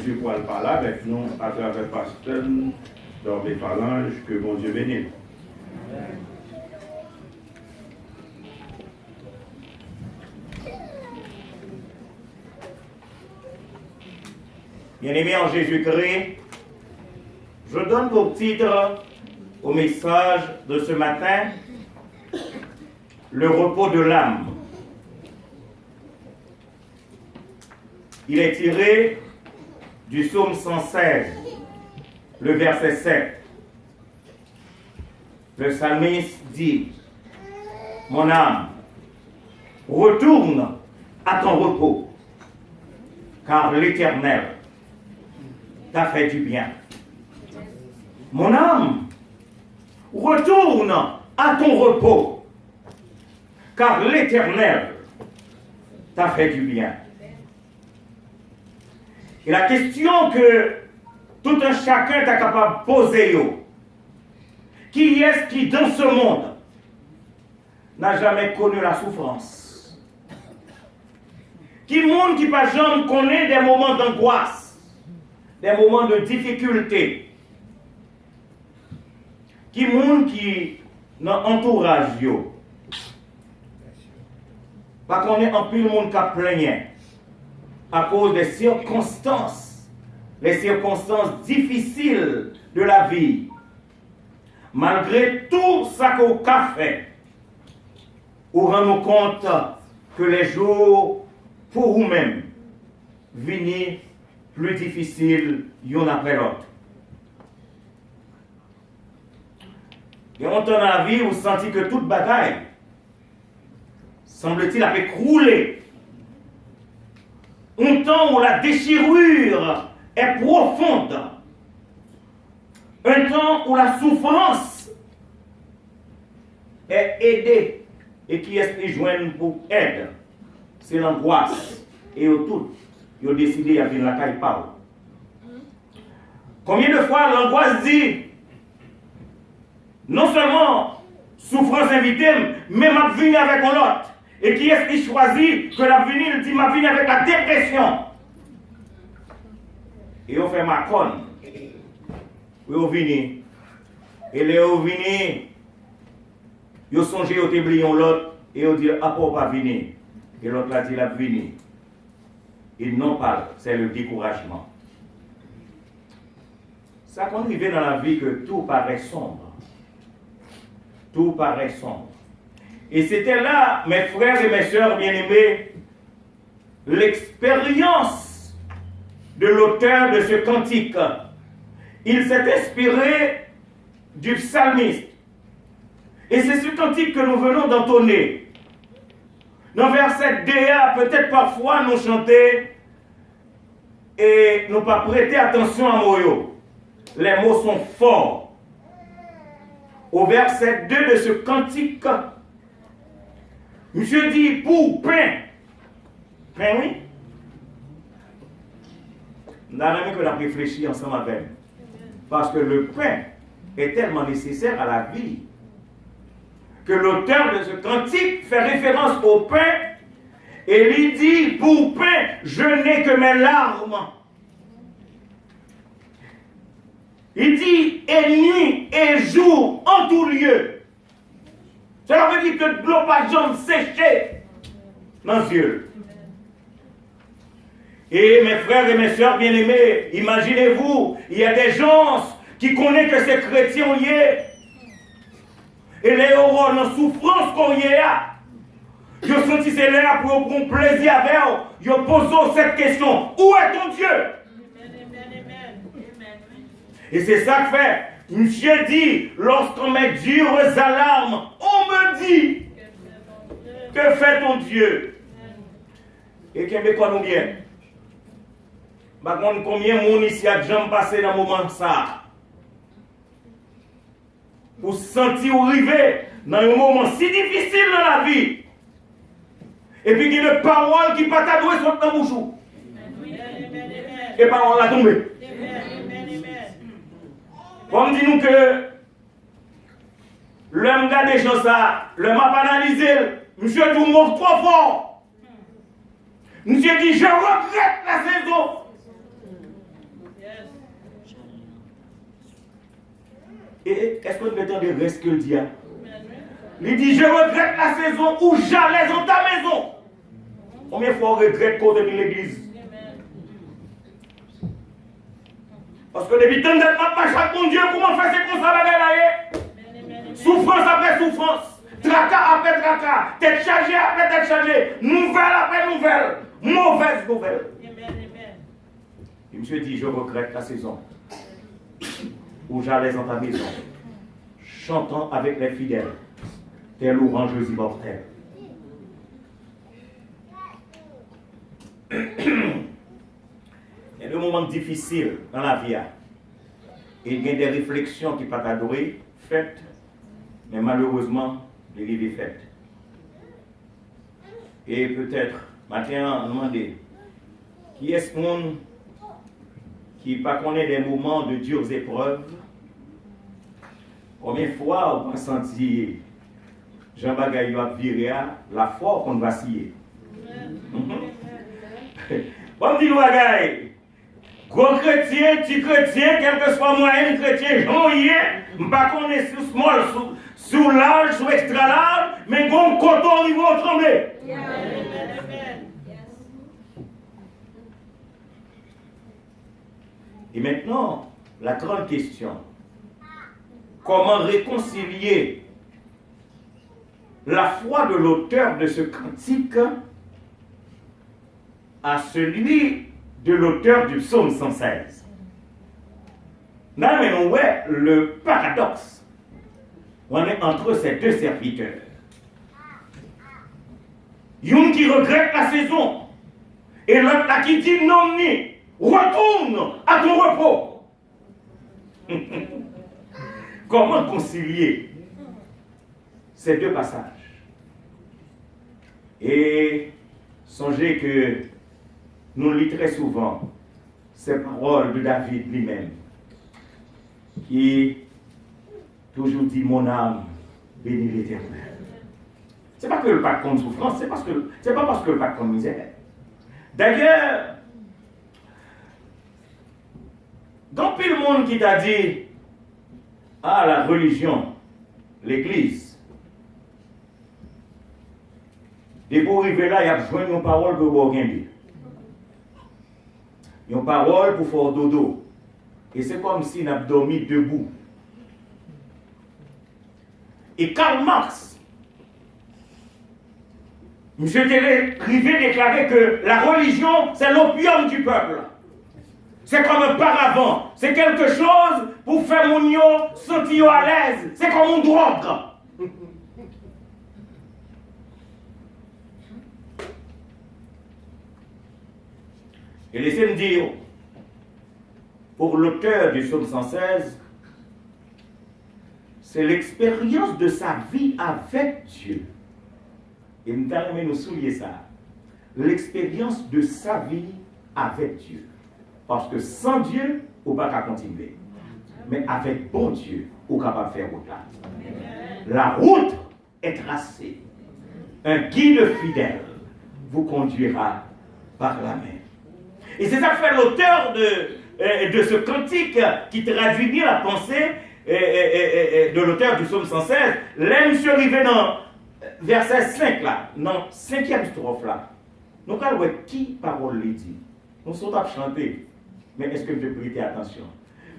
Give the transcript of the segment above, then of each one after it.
Dieu pour aller parler avec nous à travers pasteur dans les phalanges, que bon Dieu bénisse. Bien-aimés en Jésus-Christ, je donne pour titre au message de ce matin le repos de l'âme. Il est tiré du psaume 116, le verset 7. Le psalmiste dit: mon âme, retourne à ton repos, car l'Éternel t'a fait du bien. Mon âme, retourne à ton repos, car l'Éternel t'a fait du bien. Et la question que tout un chacun est capable de poser, qui est-ce qui dans ce monde n'a jamais connu la souffrance? Qui monde qui pas jamais connaît des moments d'angoisse, des moments de difficulté? Qui monde qui dans entourage yo? Pas qu'on est en pile monde qui a plaigné à cause des circonstances, les circonstances difficiles de la vie. Malgré tout ça qu'on a fait, vous rendez compte que les jours pour vous-même viennent plus difficiles l'un après l'autre. Et on dans la vie, vous sentez que toute bataille, semble-t-il, a écroulé. Un temps où la déchirure est profonde. Un temps où la souffrance est aidée. Et qui est-ce qui joint pour aide? C'est l'angoisse. Et au tout, ils ont décidé de venir la caille par. Combien de fois l'angoisse dit, non seulement souffrance invitée, mais m'a venu avec un autre. Et qui est-ce qui choisit que l'avenir dit m'a venu avec la dépression? Et on fait ma conne. Et on vient. Et les on vient. Ils songé au téblion l'autre. Et on dit, ah, pour pas venir. Et l'autre l'a dit, la venir. Ils n'ont pas, c'est le découragement. Ça qu'on arrive dans la vie que tout paraît sombre. Tout paraît sombre. Et c'était là, mes frères et mes sœurs bien-aimés, l'expérience de l'auteur de ce cantique. Il s'est inspiré du psalmiste. Et c'est ce cantique que nous venons d'entonner. Dans verset DA, peut-être parfois nous chanter et nous pas prêter attention à mots. Les mots sont forts. Au verset 2 de ce cantique, Monsieur dit pour pain. Pain, oui. Nous avons que nous réfléchi ensemble avec. Parce que le pain est tellement nécessaire à la vie que l'auteur de ce cantique fait référence au pain et lui dit pour pain, je n'ai que mes larmes. Il dit et nuit et jour en tout lieu. Cela veut dire que l'eau pas jamais séché dans les yeux. Et mes frères et mes soeurs bien-aimés, imaginez-vous, il y a des gens qui connaissent que ces chrétiens y est. Et les horreurs, dans souffrance qu'on y a. Je sens que c'est là pour prendre plaisir avec eux. Je pose cette question. Où est ton Dieu? Et c'est ça que fait. Monsieur dit, lorsqu'on met dures alarmes, on me dit, que fait ton Dieu? Et qu'est-ce que nous bien? Par contre, combien de monde ici a déjà passé dans le moment ça? Pour se sentir arrivé dans un moment si difficile dans la vie. Et puis il y a des paroles qui ne pas t'adouer sur ton bouchou. Et paroles la tombée. Comme dit-nous que l'homme garde des choses ça, l'homme a pas analysé, monsieur tout le monde trop fort. Monsieur dit, je regrette la saison. Et est-ce que nous entendons ce qu'il dit? Il dit, je regrette la saison où j'allais dans ta maison. Combien de fois on regrette qu'on est dans l'église? Parce que depuis tant de temps, chaque bon Dieu, comment faire ces constats là? Souffrance après souffrance, tracas après tracas, tête chargée après tête chargée, nouvelle après nouvelle, mauvaise nouvelle. Et monsieur dit, je regrette la saison où j'allais dans ta maison, chantant avec les fidèles, tes louanges immortelles. Il y a des moments difficiles dans la vie. Et il y a des réflexions qui ne sont pas adorées, faites, mais malheureusement, les livres sont faites. Et peut-être, maintenant, on demande qui est-ce qu'on qui pas connaît des moments de dures épreuves? Combien de fois on va sentir Jean Bagaille va virer la foi qu'on va scier? Bon, dis-nous, Bagaille. Gros chrétien, petit chrétien, quel que soit moyen chrétien, j'en ai, je ne sais pas qu'on est sous small, sous large, sous extra large, mais qu'on coton au niveau tremblé. Et maintenant, la grande question, comment réconcilier la foi de l'auteur de ce cantique à celui de l'auteur du psaume 116. Là, mais on voit le paradoxe. On est entre ces deux serviteurs. Une qui regrette la saison et l'autre là qui dit non, ni retourne à ton repos. Comment concilier ces deux passages? Et songez que nous lisons très souvent ces paroles de David lui-même, qui toujours dit mon âme bénit l'Éternel. Ce n'est pas que le pas contre souffrance, c'est pas parce que le pas contre misère. D'ailleurs, dans plus le monde qui t'a dit ah la religion, l'Église, et pour arriver là, il y a besoin d'une parole pour vous gagner. Une parole pour faire dodo. Et c'est comme si on a dormi debout. Et Karl Marx, M. Rivet déclarait que la religion, c'est l'opium du peuple. C'est comme un paravent. C'est quelque chose pour faire mon yo sentir à l'aise. C'est comme une drogue. Et laissez-moi dire, pour l'auteur du psaume 116, c'est l'expérience de sa vie avec Dieu. Et nous allons nous souligner ça. L'expérience de sa vie avec Dieu. Parce que sans Dieu, on ne peut pas continuer. Mais avec bon Dieu, on est capable de faire autant. La route est tracée. Un guide fidèle vous conduira par la main. Et c'est ça que fait l'auteur de ce cantique qui traduit bien la pensée de l'auteur du psaume 116. Là, monsieur arrivé dans verset 5 là, dans 5e strophe là. Nous allons voir qui parole lui dit. Nous sommes à chanter. Mais est-ce que vous prêtez attention?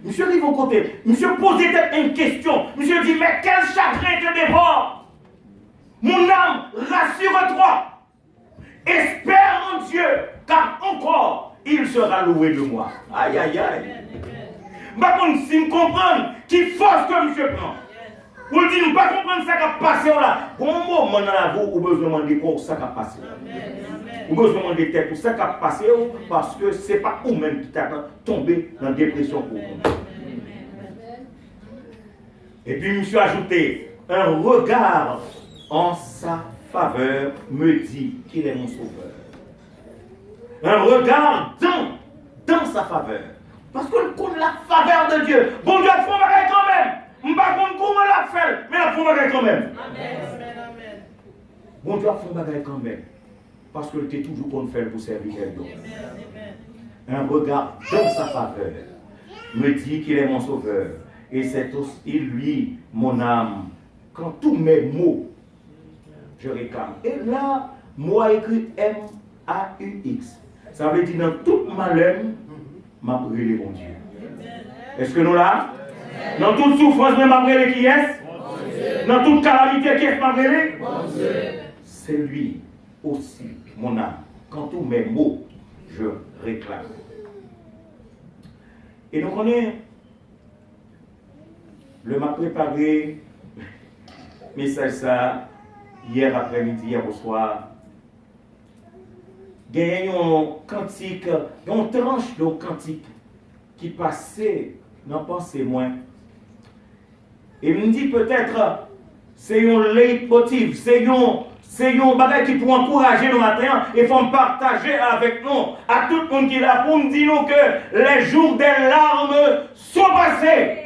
Monsieur arrive au côté. Monsieur posait une question. Monsieur dit, mais quel chagrin te dévore? Mon âme, rassure-toi. Espère en Dieu, car encore il sera loué de moi. Aïe, aïe, aïe. Par contre, si vous comprenez qui force que monsieur prend, vous ne dites pas comprendre ça qui a passé là. Bon moment dans la vie, vous avez besoin de corps, ça qui a passé. Vous avez besoin de tête pour ça qui a passé parce que ce n'est pas vous-même qui t'avez tombé dans la dépression pour vous. Et puis, monsieur a ajouté, un regard en sa faveur me dit qu'il est mon sauveur. Un regard dans sa faveur. Parce qu'on connaît la faveur de Dieu. Bon Dieu, il faut m'arrêter quand même. Je ne sais pas comment la faire, mais il faut m'arrêter quand même. Amen. Bon Dieu, il faut m'arrêter quand même. Parce que tu es toujours pour faire pour servir Dieu. Un regard dans sa faveur me dit qu'il est mon sauveur. Et c'est aussi lui, mon âme, quand tous mes mots, je réclame. Et là, moi écrit M-A-U-X. Ça veut dire dans toute ma langue, m'a brûlé mon Dieu. Est-ce que nous là? Dans toute souffrance, m'a brûlé qui est? Dans toute calamité, qui est m'a brûlé? C'est lui aussi, mon âme. Quand tous mes mots, je réclame. Et donc on est, le m'a préparé, message ça, hier après-midi, hier au soir. Il y a un cantique, une tranche de cantique qui passait dans pensée moins. Et me dit peut-être, c'est un leitmotiv, c'est un bagage qui pour encourager nos matins et faut partager avec nous, à tout le monde qui est là, pour me dire que les jours des larmes sont passés.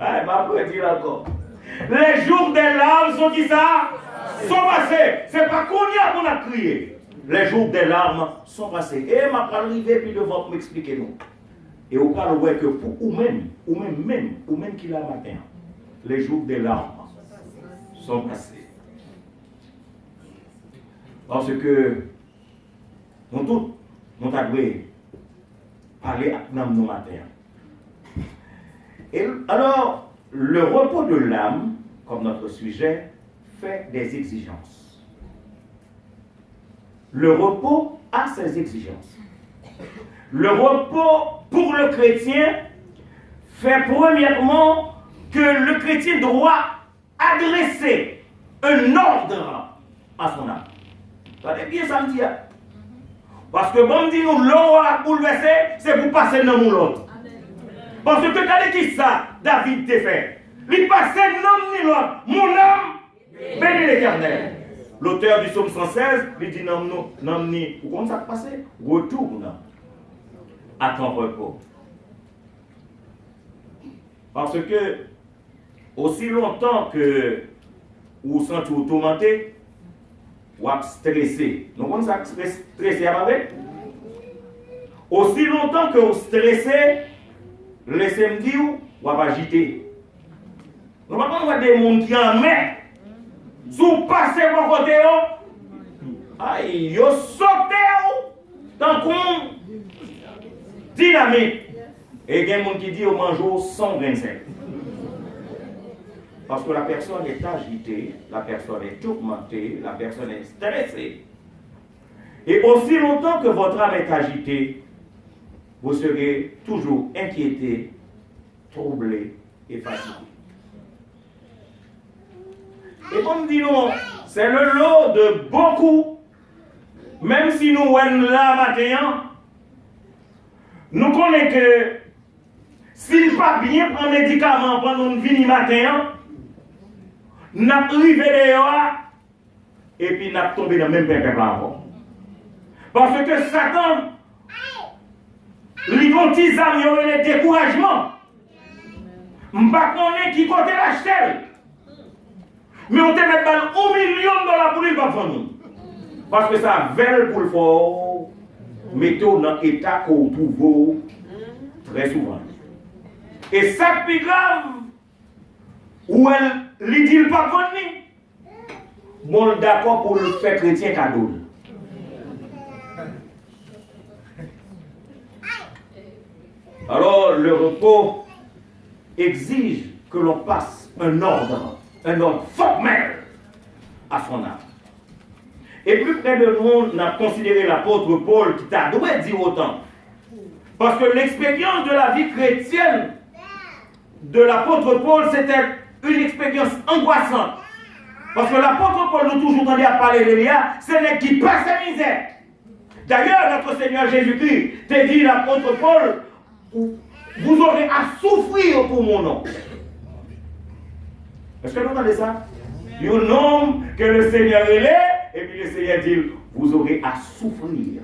Ah, ma frère dit encore. Les jours des larmes sont qui ça? Sont passés. C'est pas qu'on y a qu'on a crié. Les jours des larmes sont passés. Et m'a pas arrivé puis devant pour m'expliquer nous. Et au cas où que pour ou même qui l'a matin, les jours des larmes sont passés. Parce que nous tous, nous devons parler dans nos matins. Et alors, le repos de l'âme, comme notre sujet, fait des exigences. Le repos a ses exigences. Le repos pour le chrétien fait premièrement que le chrétien doit adresser un ordre à son âme. Regardez bien ça me dit. Parce que bon dit nous l'eau a bouleversé, c'est pour passer dans mon l'autre. Parce que regardez qui ça, David t'a fait. Il passait non ni l'autre. Mon âme, bénis l'Éternel. L'auteur du psaume 116, il dit non ni. Vous comment ça passe? Retourne à ton repos. Parce que aussi longtemps que vous vous sentez tourmenté, ou stressé. Nous comment ça stressé avec? Aussi longtemps que vous stressez, laissez-moi dire, ou agiter. Nous ne pouvons pas des gens qui en mettent. Si vous passez mon côté, ils sautent dans qu'on dynamite. Et il y a des gens qui disent au mangeau 125. Parce que la personne est agitée, la personne est tourmentée, la personne est stressée. Et aussi longtemps que votre âme est agitée, vous serez toujours inquiété, troublé et fatigué. Et comme dit nous, c'est le lot de beaucoup, même si nous sommes là maintenant, nous connaissons que s'il pas bien prendre médicament pendant une vie matin, nous arrivons dehors et puis nous tombé dans le même pépin encore. Parce que Satan, il a des amis, il a des découragements. Je ne sais pas qui côté l'acheter. Mais on te met $1 million pour lui pas vendre. Parce que ça veille pour le fort, mettons dans l'état qu'on trouve très souvent. Et ça plus grave, où elle lui dit pas vendre, bon d'accord pour le faire chrétien cadeau. Alors le repos exige que l'on passe un ordre formel à son âme. Et plus près de nous, on a considéré l'apôtre Paul qui t'a dû dire autant. Parce que l'expérience de la vie chrétienne de l'apôtre Paul, c'était une expérience angoissante. Parce que l'apôtre Paul nous toujours entendu à parler d'Élia, c'est n'est qui passe sa misère. D'ailleurs, notre Seigneur Jésus-Christ t'a dit, l'apôtre Paul, vous aurez à souffrir pour mon nom. Est-ce que vous entendez ça? Il y a un nom que le Seigneur est, et puis le Seigneur dit, vous aurez à souffrir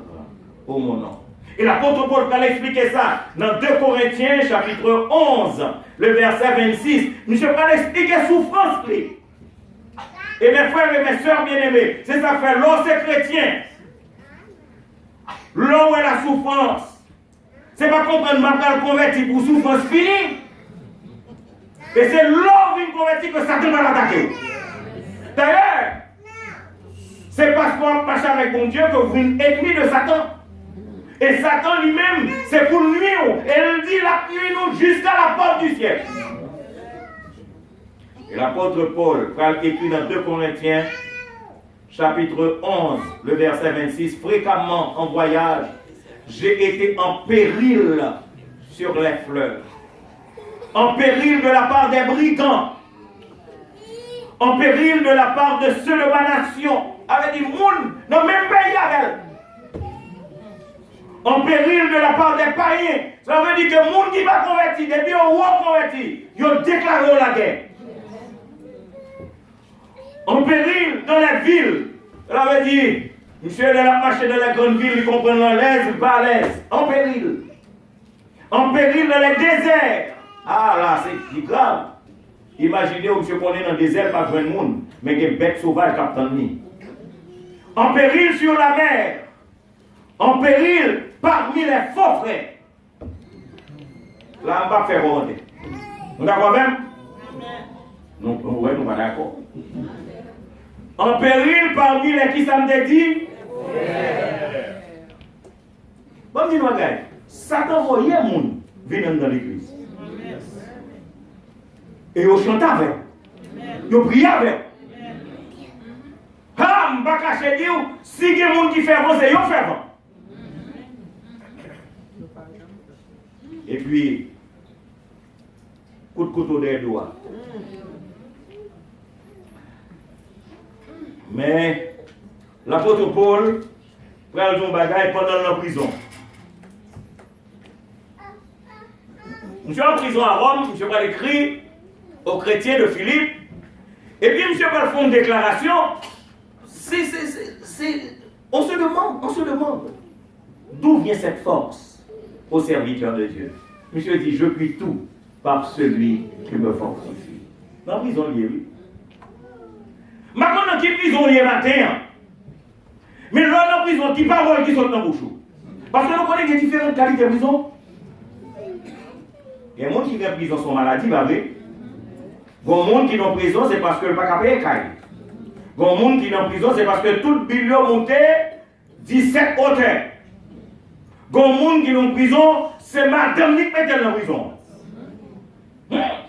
pour mon nom. Et l'apôtre Paul va expliquer ça dans 2 Corinthiens chapitre 11, le verset 26. Monsieur va expliquer souffrance. Et mes frères et mes soeurs bien-aimés, c'est ça fait l'eau c'est chrétien. L'eau est la souffrance. C'est pas comprendre ma parole convertie pour souffrance finie. Et c'est l'homme qui convertit que Satan va l'attaquer. D'ailleurs, c'est parce qu'on marche avec mon Dieu que vous êtes ennemi de Satan. Et Satan lui-même, c'est pour nuire. Et il dit la nuit nous jusqu'à la porte du ciel. Et l'apôtre Paul écrit dans 2 Corinthiens, chapitre 11, le verset 26, fréquemment en voyage, j'ai été en péril sur les fleuves. En péril de la part des brigands. En péril de la part de ceux de ma nation. Avec des moun, non même pays avec. En péril de la part des païens. Ça veut dire que les gens qui va convertir, depuis on va convertir, ils ont déclaré la guerre. En péril dans les villes. Ça veut dire, monsieur de la marche dans les grandes villes, ils comprennent l'aise, pas l'aise. En péril. En péril dans les déserts. Ah là, c'est grave. Imaginez, monsieur, qu'on est dans le désert, pas de monde, mais des bêtes sauvages qui ont en péril sur la mer. En péril parmi les faux frères. Là, on va faire remonter. Vous d'accord même? Non, oui, nous pas d'accord. En péril parmi les qui ça me dit? Bon, dis-nous, gars, Satan voyait les gens venir dans l'église. Et ils chantaient avec. Ils priaient avec. Ah, je ne vais pas cacher dire, si il y a des gens qui font fervent, c'est eux fervent. Et puis, coup de couteau des doigts. Mais, l'apôtre Paul prend son bagage pendant la prison. Monsieur en prison à Rome, monsieur va l'écrire aux chrétiens de Philippe. Et puis, monsieur va faire une déclaration. On se demande d'où vient cette force au serviteur de Dieu. Monsieur dit, je puis tout par celui qui me fortifie. Dans la prison, il y a oui. Maintenant, dans quelle prison il y a matin? Mais là, dans la prison, qui parole qui sont dans le bouche. Parce que nous connaissons des différentes qualités de prison. Il y a des gens qui viennent en prison sont maladie, bah oui. Il y a des gens qui sont en prison, c'est parce que le pas capé est caillé. Il y a des gens qui sont en prison, c'est parce que tout billion monté 17 hauteurs. Il y a des gens qui sont en prison, c'est madame qui met dans la prison.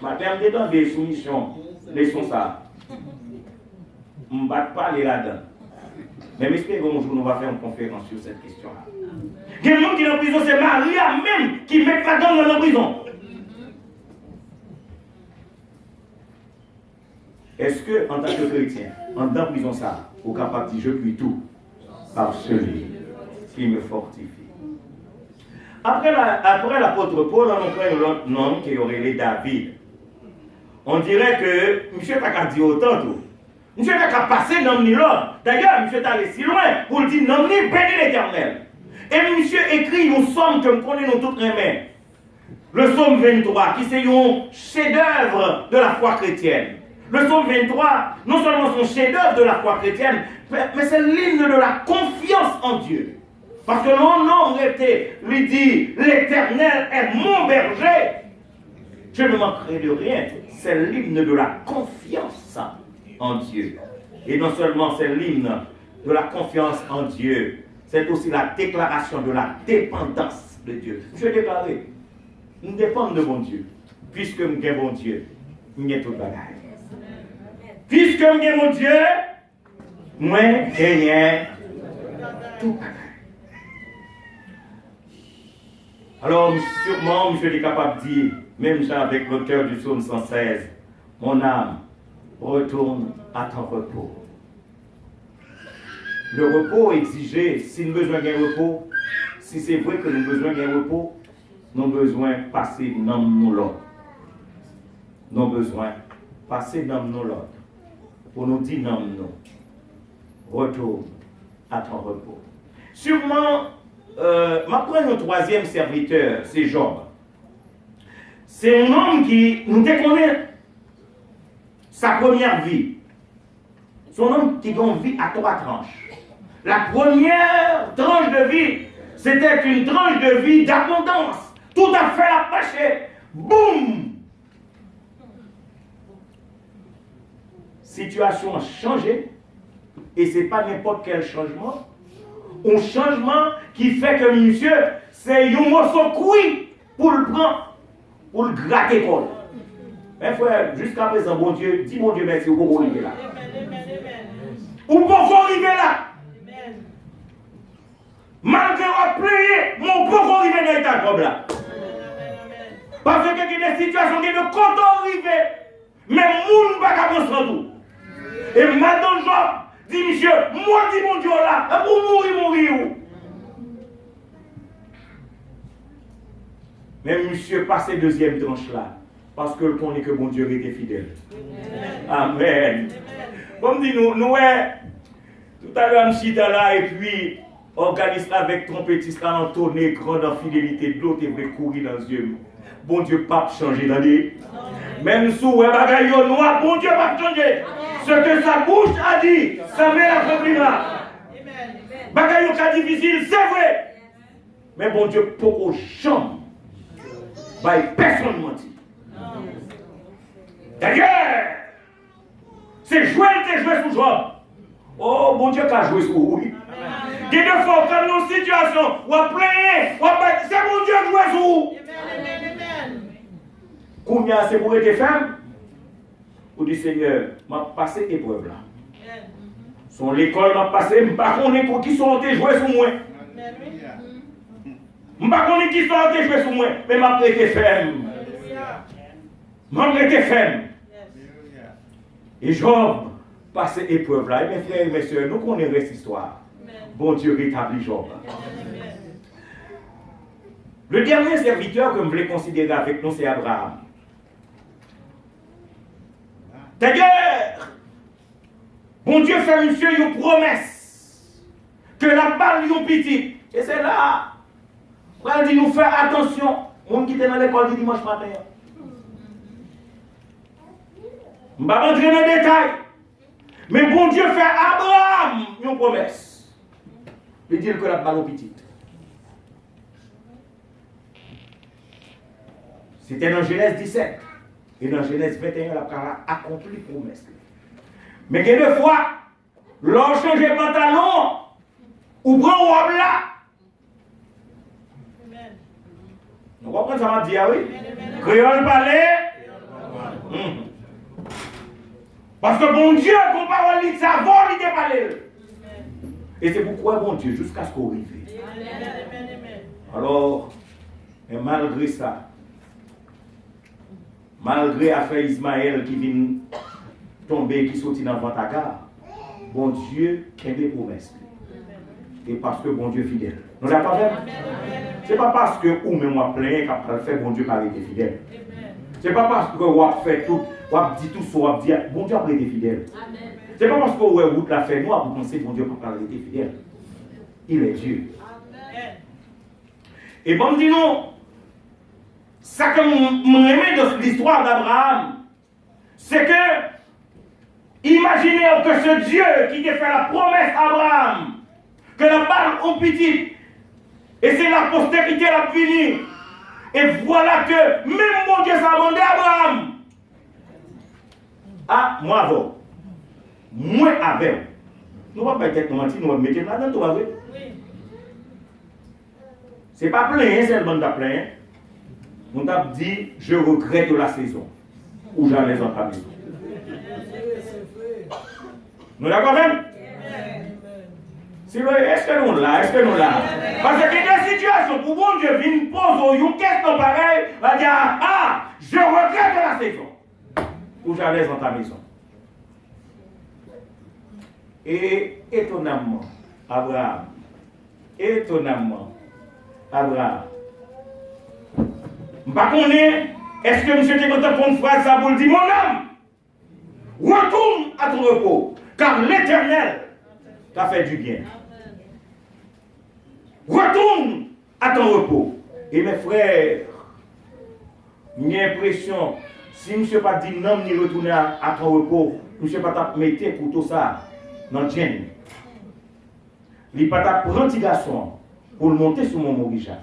Madame est dans des soumissions, les sons ça. Je ne vais pas aller là-dedans. Mais j'espère qu'un jour nous va faire une conférence sur cette question-là. Il y a des gens qui sont en prison, c'est Maria même qui met madame dans la prison. Est-ce que, en tant que chrétien, en tant prison ça, vous êtes capable de dire je puis tout par celui qui me fortifie? Après l'apôtre Paul, on a pris un autre nom qui aurait les David. On dirait que monsieur n'a qu'à dire autant tout. Monsieur n'a qu'à passer nom ni l'autre. D'ailleurs, monsieur est allé si loin pour dire nom ni béni l'Éternel. Et monsieur écrit nous sommes que nous connaissons toutes les mains. Le psaume 23, qui c'est un chef-d'œuvre de la foi chrétienne. Le psaume 23, non seulement son chef-d'œuvre de la foi chrétienne, mais c'est l'hymne de la confiance en Dieu. Parce que mon nom lui dit, l'Éternel est mon berger. Je ne manquerai de rien. C'est l'hymne de la confiance en Dieu. Et non seulement c'est l'hymne de la confiance en Dieu, c'est aussi la déclaration de la dépendance de Dieu. Je déclare, nous dépendons de mon Dieu. Puisque nous avons mon Dieu, nous avons tout le bagage. Puisque nous avons mon Dieu, moi, j'ai tout le bagage. Alors, sûrement, monsieur est capable de dire, même ça avec l'auteur du psaume 116, mon âme, retourne à ton repos. Le repos exigé, si nous avons besoin d'un repos, si c'est vrai que nous avons besoin d'un repos, nous avons besoin de passer dans nous l'autre. Nous avons besoin de passer dans nous l'autre. Pour nous dire non, non. Retourne à ton repos. Sûrement, maintenant, notre troisième serviteur, c'est Job. C'est un homme qui nous déconnaît sa première vie. C'est un homme qui a une vie à 3 tranches. La première tranche de vie, c'était une tranche de vie d'abondance. Tout à fait la pêche. Boum! situation a changé, et ce n'est pas n'importe quel changement, un changement qui fait que monsieur, c'est un morceau cuit pour le prendre, pour le gratter. Mais frère, jusqu'à présent, bon Dieu, dis mon Dieu merci, vous pouvez arriver là. Vous pouvez arriver là. Malgré votre prière, mon pouvez arriver dans l'état comme là. Parce qu'il y a des situations qui ne comptent arriver, mais moun pas qu'à penser en tout. Et madame Job dit, monsieur, moi dis mon Dieu là, pour mourir. Mais monsieur passe deuxième tranche là, parce que le connaît que mon Dieu était fidèle. Amen. Comme dit nous, tout à l'heure, nous là, et puis, organise avec trompettiste à entonner, grande en fidélité, de l'autre, et vrai courir dans les yeux. Bon Dieu, pas changer dans les. Même sous un bagaille noir, bon Dieu, pas changer. Ce que sa bouche a dit, sa main l'accomplira. Bagaille cas difficile, c'est vrai. Mais bon Dieu, pour chambre, personne ne mentit. D'ailleurs, c'est jouer sous Job. Oh, bon Dieu, qu'a joué sous vous. Il y a des fois, quand nous situation, on va plaindre, c'est mon Dieu qui joue sous vous. Combien c'est pour être femme? Vous dites, Seigneur, m'a passé épreuve là. Son l'école m'a passé, je ne sais pas qui sont joués sur moi. Je ne sais pas qui sont joués sur moi, mais m'a prêté ferme. M'a prêté ferme. Et Job passe épreuve là. Et mes frères et mes soeurs, nous connaissons cette histoire. Bon Dieu rétablit Job. Le dernier serviteur que je voulais considérer avec nous, c'est Abraham. D'ailleurs, bon Dieu fait monsieur une promesse que la balle est petite. Et c'est là, on dit nous faire attention. On qui était dans l'école du dimanche matin. Je ne vais pas rentrer dans les détails. Mais bon Dieu fait à Abraham une promesse. Il dit que la balle est petite. C'était dans Genèse 17. Et dans Genèse 21, la parole a accompli la promesse. Mais il y a des fois, l'on change de pantalon, ou prend robe là. Vous comprenez ça m'a dit, oui? Créole parler. Parce que bon Dieu, qu'on parle de ça, il te parle. Et c'est pourquoi bon Dieu, jusqu'à ce qu'on arrive. Alors, et malgré ça, malgré l'affaire Ismaël qui vient tomber, qui sortit dans le ventre, bon Dieu a des promesses. Et parce que bon Dieu est fidèle. Nous n'avons pas fait. Ce n'est pas parce que ou même moi plein qu'après le fait, bon Dieu n'a pas été fidèle. Ce n'est pas parce que vous avez fait tout, vous avez dit tout ça, vous avez dit, bon Dieu n'a pas été fidèle. Ce n'est pas parce que vous avez route la fait noire, vous pensez que bon Dieu n'a pas été fidèle. Il est Dieu. Et bon, dis non. Ça que je dans l'histoire d'Abraham, c'est que, imaginez que ce Dieu qui a fait la promesse à Abraham, que la balle est petite, et c'est la postérité la venue. Et voilà que, même mon Dieu s'est demandé à Abraham. Ah, moi avant. Moi avec. Nous ne va pas être menti, nous allons mettre là-dedans, tu vas voir. Ce n'est pas plein, c'est le bon plein. On t'a dit, je regrette la saison où j'allais en ta maison. Nous d'accord même? Est-ce que nous là? Est-ce que nous là? Parce qu'il y a des situations où bon Dieu vient poser une question pareille, va dire, ah, je regrette la saison où j'allais en ta maison. Et étonnamment, Abraham, est-ce que monsieur est content pour une phrase ça pour le dire, mon âme, retourne à ton repos, car l'Éternel t'a fait du bien. Retourne à ton repos. Et mes frères, j'ai l'impression, si monsieur pas dit non, ni retourner à ton repos, monsieur pas mettre pour tout ça dans le gène. Il n'y a pas de prendre petit garçon pour le monter sur mon morija.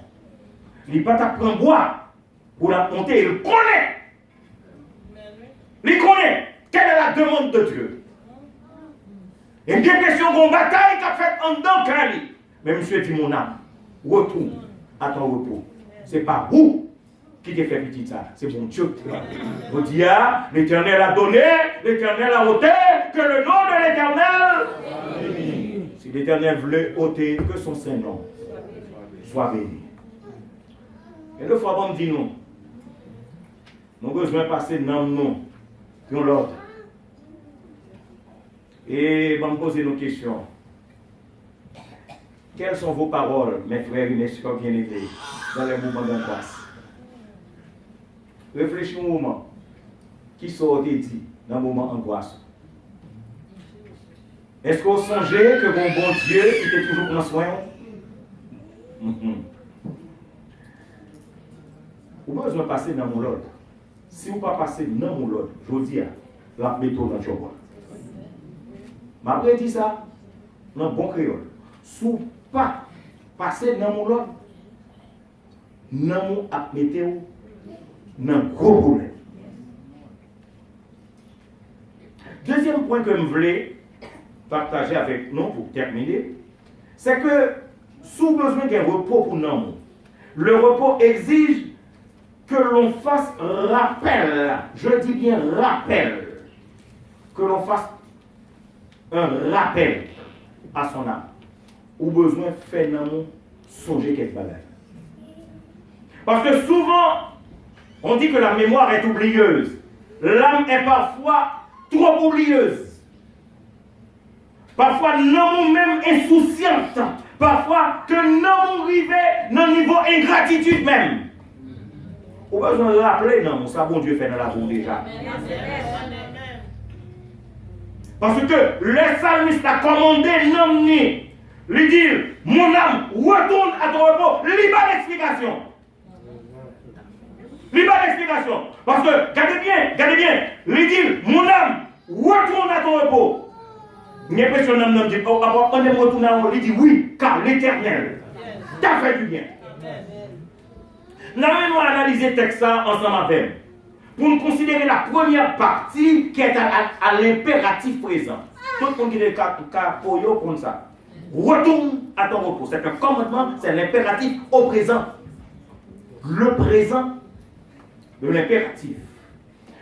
Il n'y a pas de prendre bois pour la monter. Il connaît. Il connaît. Quelle est la demande de Dieu? Et une question qu'on bataille qu'a fait en dedans Cali. Mais monsieur dit mon âme, retourne à ton repos. C'est pas vous qui t'a fait petit ça, c'est mon Dieu. Vous dites, l'Éternel a donné, l'Éternel a ôté, que le nom de l'Éternel. Si l'Éternel voulait ôter, que son Saint-Nom soit béni. Et le fois bon dit non. Nous avons besoin de passer dans le nom, dans l'ordre. Et je vais me poser nos questions. Quelles sont vos paroles, mes frères et mes sœurs bien-aimés, dans les moments d'angoisse? Réfléchissez au moment qui sont dit dans le moment d'angoisse. Est-ce que vous songez que mon bon Dieu était toujours prend soin? Vous avez besoin de passer dans mon ordre. Si vous ne pas passer dans mon ordre, je vous dis, la méthode dans le job. Je dis ça dans le bon créole. Si vous ne pas passer dans mon ordre, dans mon météo, dans un gros problème. Deuxième point que je voulais partager avec nous pour terminer, c'est que sous besoin d'un repos pour nous, le repos exige que l'on fasse rappel, je dis bien rappel, que l'on fasse un rappel à son âme, ou besoin de faire non songer quelque chose. Parce que souvent, on dit que la mémoire est oublieuse. L'âme est parfois trop oublieuse. Parfois, non même insouciante. Parfois, que non arrivé dans le niveau ingratitude même. On a besoin de rappeler, non, ça bon Dieu fait dans la roue déjà. Parce que le psalmiste a commandé non, lui dit, mon âme, retourne à ton repos, libre l'explication. Libre l'explication. Parce que, gardez bien, lui dit, mon âme, retourne à ton repos. Il n'y a pas de nom dit, on est retourné à lui dit, oui, car l'Éternel t'a fait du bien. Nous allons analyser le texte ensemble avec pour nous considérer la première partie qui est à l'impératif présent. Tout le monde qui est le cas pour eux comme ça. Retourne à ton repos. C'est un commandement, c'est l'impératif au présent. Le présent de l'impératif.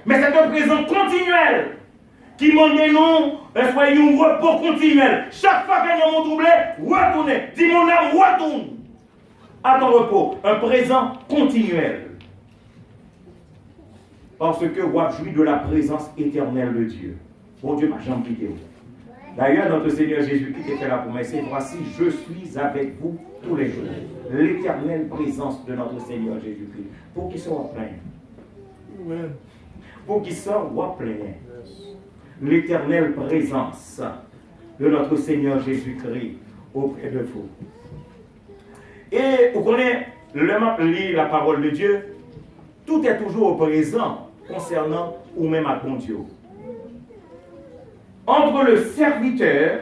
Mais c'est un présent continuel qui m'en dénomme soyez un repos continuel. Chaque fois que nous avons troublé, retournez. Dis mon âme, retourne à ton repos. Un présent continuel. Parce que vous jouissez de la présence éternelle de Dieu. Bon Dieu, ma jambe quitte. D'ailleurs, notre Seigneur Jésus qui fait la promesse, c'est voici, je suis avec vous tous les jours. L'éternelle présence de notre Seigneur Jésus-Christ. Pour qu'ils soient pleins. Pour qu'ils soient pleins. L'éternelle présence de notre Seigneur Jésus-Christ auprès de vous. Et vous connaissez, le lit la parole de Dieu, tout est toujours au présent concernant ou même à bon Dieu. Entre le serviteur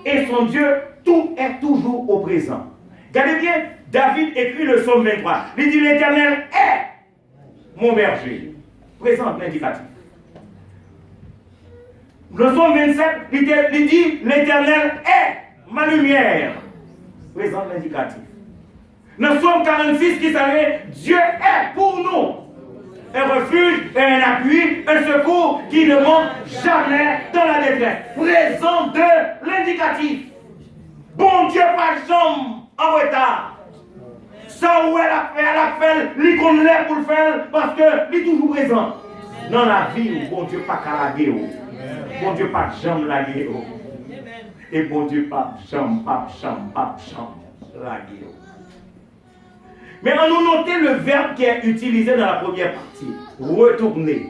et son Dieu, tout est toujours au présent. Regardez bien, David écrit le psaume 23. Il dit l'Éternel est mon berger. Présent l'indicatif. Le psaume 27, il dit l'Éternel est ma lumière. Présent l'indicatif. Le psaume 46 qui s'appelle Dieu est pour nous. Un refuge, un appui, un secours qui ne manque jamais dans la détresse. Présent de l'indicatif. Bon Dieu, pas de jambe en retard. Ça où elle a fait, lui qu'on l'est pour le faire, parce que lui toujours présent. Dans la vie, bon Dieu, pas qu'à la guerre. Bon Dieu, pas de jambe la guerre. Et bon Dieu, pas de jambe la guerre. Mais on nous noter le verbe qui est utilisé dans la première partie. Retourner.